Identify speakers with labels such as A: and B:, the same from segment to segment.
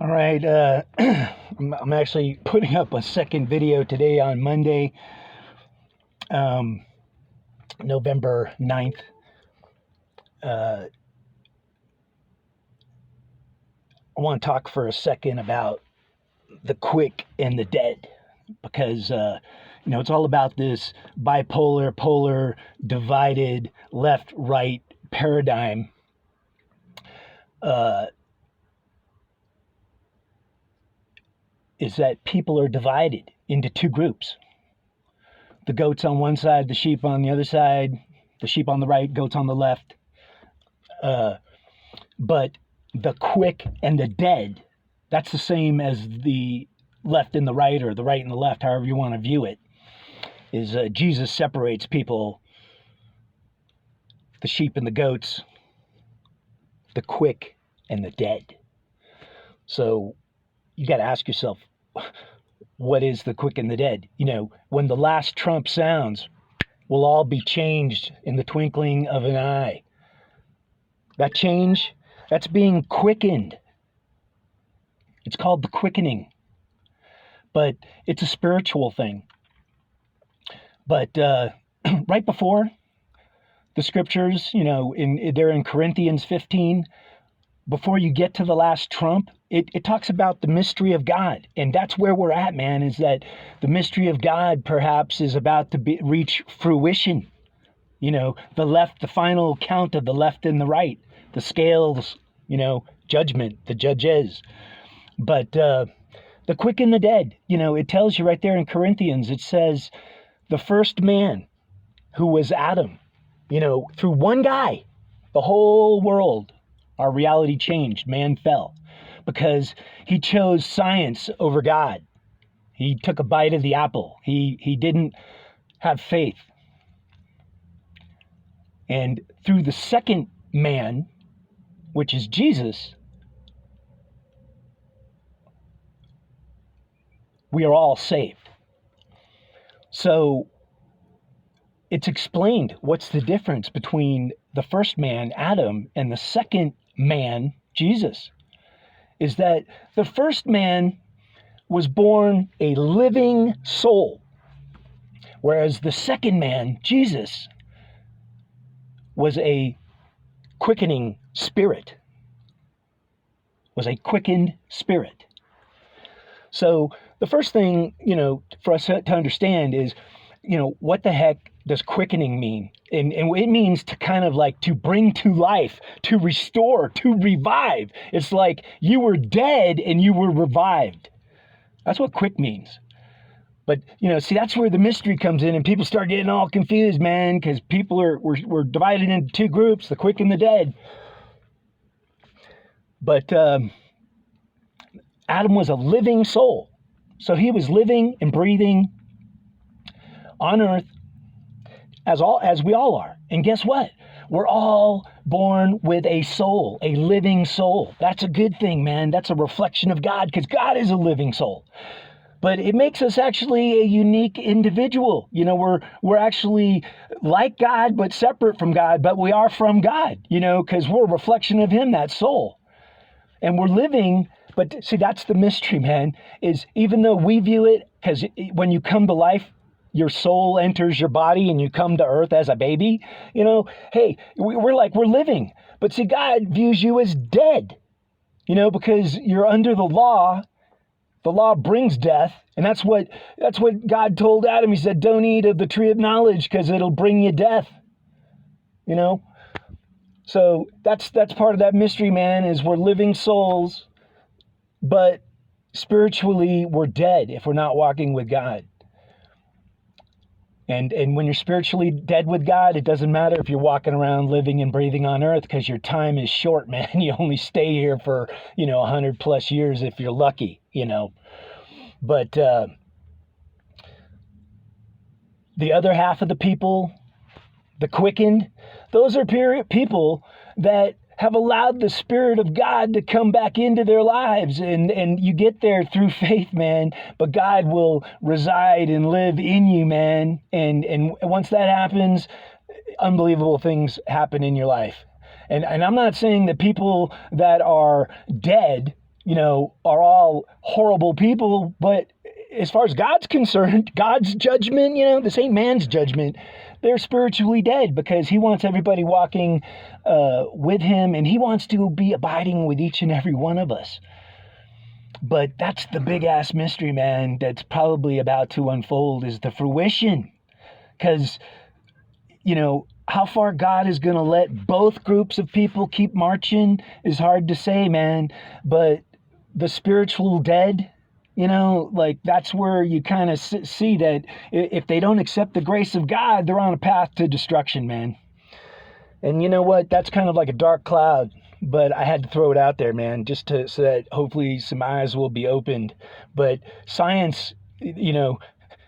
A: All right, I'm actually putting up a second video today on Monday, November 9th. I want to talk for a second about the quick and the dead, because, it's all about this bipolar, polar, divided, left-right paradigm. Is that people are divided into two groups. The goats on one side, the sheep on the other side, the sheep on the right, goats on the left. But the quick and the dead, that's the same as the left and the right, or the right and the left, however you want to view it, is Jesus separates people, the sheep and the goats, the quick and the dead. So you got to ask yourself, what is the quick and the dead? When the last trump sounds, we'll all be changed in the twinkling of an eye. That change, that's being quickened. It's called the quickening. But it's a spiritual thing. But right before the scriptures, they're in Corinthians 15. Before you get to the last trump, it talks about the mystery of God. And that's where we're at, man, is that the mystery of God perhaps is about to reach fruition. The final count of the left and the right, the scales, judgment, the judges. But the quick and the dead, it tells you right there in Corinthians, it says the first man, who was Adam, through one guy, the whole world, our reality changed. Man fell because he chose science over God. He took a bite of the apple. He didn't have faith. And through the second man, which is Jesus, we are all saved. So it's explained what's the difference between the first man, Adam, and the second man, Jesus, is that the first man was born a living soul, whereas the second man, Jesus, was a quickening spirit, was a quickened spirit. So the first thing, for us to understand is, what the heck does quickening mean? And it means to kind of like to bring to life, to restore, to revive. It's like you were dead and you were revived. That's what quick means. But, see, that's where the mystery comes in and people start getting all confused, man, because people we're divided into two groups, the quick and the dead. But Adam was a living soul. So he was living and breathing on earth as we all are. And guess what? We're all born with a soul, a living soul. That's a good thing, man. That's a reflection of God, because God is a living soul. But it makes us actually a unique individual. We're actually like God, but separate from God, but we are from God, because we're a reflection of him, that soul. And we're living, but see, that's the mystery, man, is even though we view it, because when you come to life, your soul enters your body and you come to earth as a baby, hey, we're living. But see, God views you as dead, because you're under the law. The law brings death. And that's what God told Adam. He said, don't eat of the tree of knowledge because it'll bring you death, So that's part of that mystery, man, is we're living souls, but spiritually we're dead if we're not walking with God. And when you're spiritually dead with God, it doesn't matter if you're walking around living and breathing on earth, because your time is short, man. You only stay here for, 100 plus years if you're lucky, But the other half of the people, the quickened, those are people that have allowed the Spirit of God to come back into their lives. And you get there through faith, man. But God will reside and live in you, man. And once that happens, unbelievable things happen in your life. And I'm not saying that people that are dead are all horrible people, but as far as God's concerned, God's judgment, this ain't man's judgment. They're spiritually dead because he wants everybody walking with him, and he wants to be abiding with each and every one of us. But that's the big ass mystery, man, that's probably about to unfold, is the fruition. Because, how far God is going to let both groups of people keep marching is hard to say, man. But the spiritual dead, that's where you kind of see that if they don't accept the grace of God, they're on a path to destruction, man. And you know what? That's kind of like a dark cloud, but I had to throw it out there, man, just so that hopefully some eyes will be opened. But science,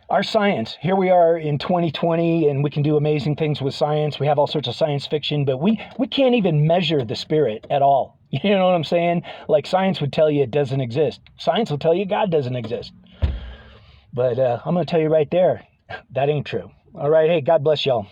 A: our science, here we are in 2020, and we can do amazing things with science. We have all sorts of science fiction, but we can't even measure the spirit at all. You know what I'm saying? Like science would tell you it doesn't exist. Science will tell you God doesn't exist. But I'm going to tell you right there, that ain't true. All right, hey, God bless y'all.